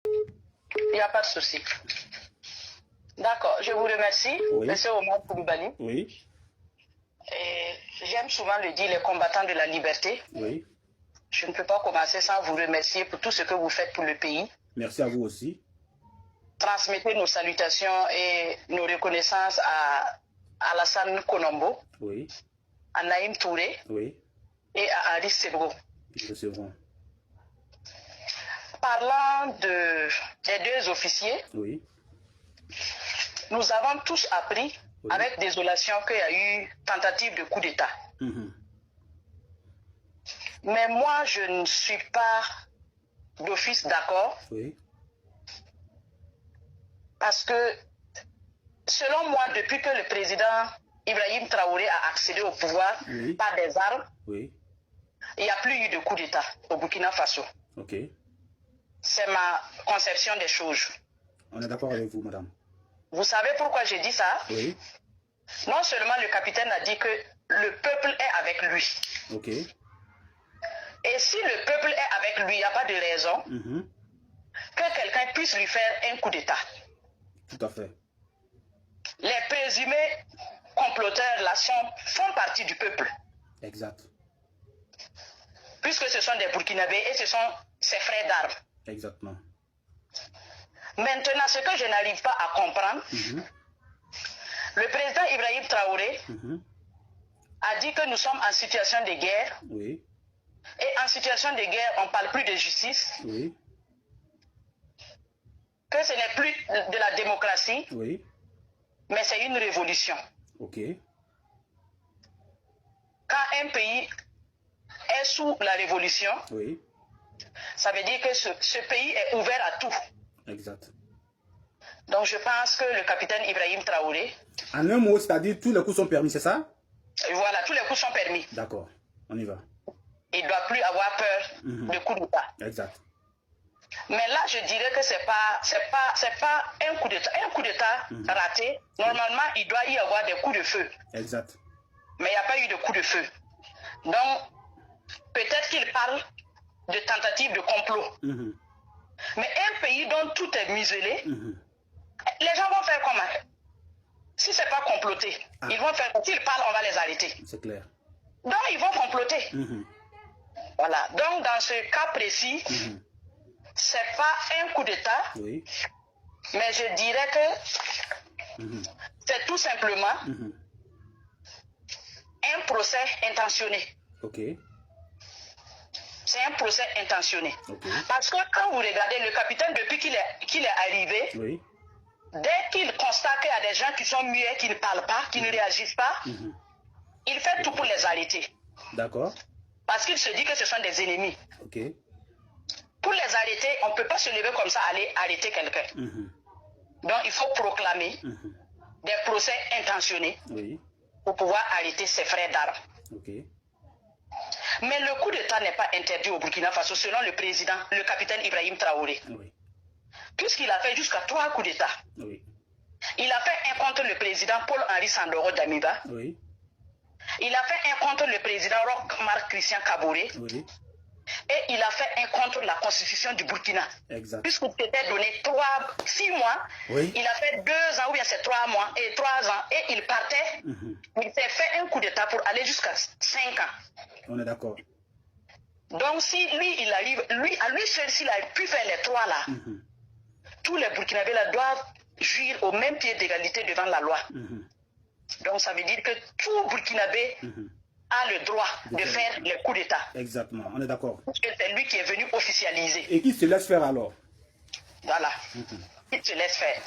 Il n'y a pas de souci. D'accord, je vous remercie, Oui. Monsieur Omar Koulibaly. Oui. J'aime souvent le dire, les combattants de la liberté. Oui. Je ne peux pas commencer sans vous remercier pour tout ce que vous faites pour le pays. Merci à vous aussi. Transmettez nos salutations et nos reconnaissances à Alassane Konombo, Oui. à Naïm Touré Oui. et à Aris Sebro. Ils recevront. Parlant des deux officiers, Oui. nous avons tous appris Oui. avec désolation qu'il y a eu tentative de coup d'État. Mhm. Mais moi, je ne suis pas d'office d'accord Oui. parce que, selon moi, depuis que le président Ibrahim Traoré a accédé au pouvoir Oui. par des armes, Oui. il n'y a plus eu de coup d'État au Burkina Faso. Ok. C'est ma conception des choses. On est d'accord avec vous, madame. Vous savez pourquoi j'ai dit ça? Oui. Non seulement le capitaine a dit que le peuple est avec lui. Ok. Et si le peuple est avec lui, il n'y a pas de raison Mhm. que quelqu'un puisse lui faire un coup d'État. Tout à fait. Les présumés comploteurs là font partie du peuple, Exact. puisque ce sont des Burkinabés et ce sont ses frères d'armes. Exactement. Maintenant, ce que je n'arrive pas à comprendre, Mhm. le président Ibrahim Traoré Mhm. a dit que nous sommes en situation de guerre. Oui. Et en situation de guerre, on ne parle plus de justice, Oui. que ce n'est plus de la démocratie, Oui. mais c'est une révolution. Ok. Quand un pays est sous la révolution, Oui. ça veut dire que ce pays est ouvert à tout. Exact. Donc je pense que le capitaine Ibrahim Traoré, En un mot, c'est-à-dire tous les coups sont permis, c'est ça? voilà, tous les coups sont permis. D'accord. On y va. Il ne doit plus avoir peur de coup d'État. Exact. Mais là, je dirais que c'est pas un coup d'État. Un coup d'État raté, normalement, il doit y avoir des coups de feu. Exact. Mais il n'y a pas eu de coup de feu. Donc, peut-être qu'il parle de tentative de complot. Mhm. Mais un pays dont tout est muselé, Mhm. les gens vont faire comment? Si ce n'est pas comploté, ils vont faire, s'ils parlent, on va les arrêter. C'est clair. Donc, ils vont comploter. Mhm. Voilà. Donc, dans ce cas précis, Mhm. c'est pas un coup d'État, Oui. mais je dirais que Mhm. c'est tout simplement Mhm. un procès intentionné. Ok. C'est un procès intentionné. Ok. Parce que quand vous regardez le capitaine, depuis qu'il est arrivé, Oui. dès qu'il constate qu'il y a des gens qui sont muets, qui ne parlent pas, qui ne réagissent pas, Mhm. il fait tout pour les arrêter. D'accord. Parce qu'il se dit que ce sont des ennemis. Ok. Pour les arrêter, on ne peut pas se lever comme ça, aller arrêter quelqu'un. Mhm. Donc il faut proclamer Mhm. des procès intentionnés Oui. pour pouvoir arrêter ses frères d'armes. Ok. Mais le coup d'État n'est pas interdit au Burkina Faso selon le président, le capitaine Ibrahim Traoré. Oui. Puisqu'il a fait jusqu'à 3 coups d'État. Oui. Il a fait un contre le président Paul-Henri Sandoro Damiba. Oui. Il a fait un contre le président Roch-Marc Christian Kaboré. Oui. Et il a fait un contre la constitution du Burkina. Exact. Puisqu'il s'était donné 6 mois, Oui. il a fait 2 ans, ou bien c'est 3 mois, et 3 ans, et il partait. Mhm. Il s'est fait un coup d'État pour aller jusqu'à 5 ans. On est d'accord. Donc si lui, il arrive, à lui seul, s'il a pu faire les 3 là, Mhm. tous les Burkinabés là doivent jouir au même pied d'égalité devant la loi. Mhm. Donc ça veut dire que tout Burkinabé Mhm. a le droit de faire les coups d'État. Exactement. On est d'accord. Parce que c'est lui qui est venu officialiser. Et qui se laisse faire alors? Voilà. Il se laisse faire.